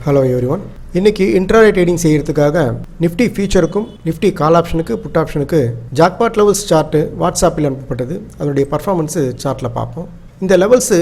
Hello everyone. இன்னைக்கு intraday trading செய்யறதுக்காக Nifty ஃபியூச்சருக்கும் Nifty கால் ஆப்ஷனுக்கு புட் ஆப்ஷனுக்கு ஜாக்பாட் லெவல்ஸ் சார்ட்டு வாட்ஸ்அப்பில் அனுப்பப்பட்டது. அதனுடைய பர்ஃபார்மன்ஸு சார்ட்டில் பார்ப்போம். இந்த லெவல்ஸு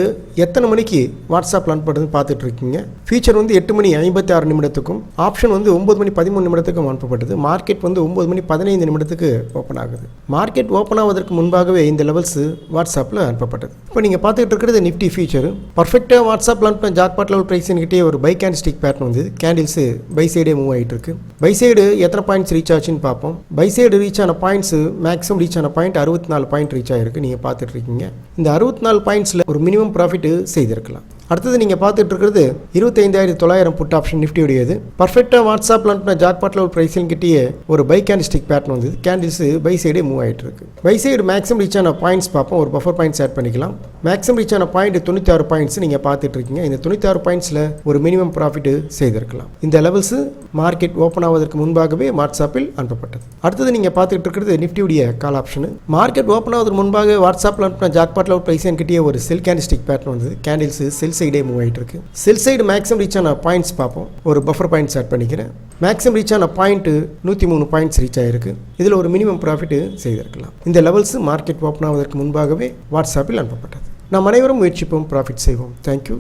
எத்தனை மணிக்கு வாட்ஸ்அப்பில் அனுப்பப்படுதுன்னு பார்த்துட்டு இருக்கீங்க. ஃபியூச்சர் 8 மணி 56 நிமிடத்துக்கும் ஆப்ஷன் 9 மணி 13 நிமிடத்துக்கும் அனுப்பப்பட்டது. மார்க்கெட் 9 மணி 15 நிமிடத்துக்கு ஓப்பன் ஆகுது. மார்க்கெட் ஓப்பன் ஆவதற்கு முன்பாகவே இந்த லெவல்ஸு வாட்ஸ்அப்பில் அனுப்பப்பட்டது. இப்போ நீங்கள் பார்த்துட்டு இருக்கிறது நிஃப்டி ஃபியூச்சர். பர்ஃபெக்டாக வாட்ஸ்அப்பில் அனுப்பின ஜாக்பாட் லெவல் ப்ரைஸ்கிட்டே ஒரு பை கேண்டில் ஸ்டிக் பேட்டர்ன் வந்து கேண்டில்ஸு பை சைடே மூவ் ஆகிட்டு இருக்கு. பை சைடு எத்தனை பாயிண்ட்ஸ் ரீச் ஆச்சுன்னு பார்ப்போம். பை சைடு ரீச் ஆன பாயிண்ட்ஸ் மேக்ஸிமம் ரீச் ஆன பாயிண்ட் 64 பாயிண்ட் ரீச் ஆகிருக்கு. நீங்கள் பார்த்துட்டு இருக்கீங்க. இந்த 64 பாயிண்ட்ஸில் ஒரு மினிமம் ப்ராஃபிட் செய்திருக்கலாம். அடுத்தது நீங்கள் பார்த்துட்டு இருக்கிறது 25,900 புட் ஆப்ஷன் நிஃப்டியுடையது. பர்ஃபெக்டாக வாட்ஸ்அப்பில் அனுப்பின ஜாக்பாட் லெவல் ப்ரைஸிங் கிட்டேயே ஒரு பை கேண்டில் ஸ்டிக் பேட்டர்ன் வந்தது. கேண்டில்ஸ் பை சைடே மூவ் ஆகிட்டு இருக்கு. பை சைடு மேக்ஸிமம் ரீச் ஆன பாயிண்ட்ஸ் பார்ப்போம். ஒரு பஃபர் பாயிண்ட்ஸ் ஆட் பண்ணிக்கலாம். மேக்ஸிமம் ரீச் ஆன பாயிண்ட் 96 பாயிண்ட்ஸ் நீங்கள் பார்த்துட்டு இருக்கீங்க. இந்த 96 பாயிண்ட்ஸில் ஒரு மினிமம் ப்ராஃபிட் செய்திருக்கலாம். இந்த லெவல்ஸ் மார்க்கெட் ஓப்பன் ஆவதற்கு முன்பாகவே வாட்ஸ்அப்பில் அனுப்பப்பட்டது. அடுத்தது நீங்கள் பார்த்துட்டு இருக்கிறது நிஃப்டியுடைய கால் ஆப்ஷன். மார்க்கெட் ஓப்பன் ஆவதற்கு முன்பாக வாட்ஸ்அப்பில் அனுப்பின ஜாக்பாட் லெவல் ப்ரைஸிங் கிட்டேயே ஒரு செல் கேண்டில் ஸ்டிக் பேட்டர்ன் வந்தது. கேண்டில்ஸ் செல் சைடே மூவ் ஆகிட்டு இருக்கு. செல் சைடு மேக்ஸிமம் ரீச் ஆன பாயிண்ட்ஸ் பார்ப்போம். ஒரு பஃபர் பாயிண்ட்ஸ் ஆட் பண்ணிக்கிறேன். மேக்ஸிமம் ரீச் ஆன பாயிண்ட் 103 பாயிண்ட்ஸ் ரீச் ஆகிருக்கு. இதில் ஒரு மினிமம் ப்ராஃபிட் செய்திருக்கலாம். இந்த லெவல்ஸ் மார்க்கெட் ஓப்பன் ஆவதற்கு முன்பாகவே வாட்ஸ்அப்பில் அனுப்பப்பட்டது. நாம் அனைவரும் முயற்சிப்போம், ப்ராஃபிட் செய்வோம். தேங்க்யூ.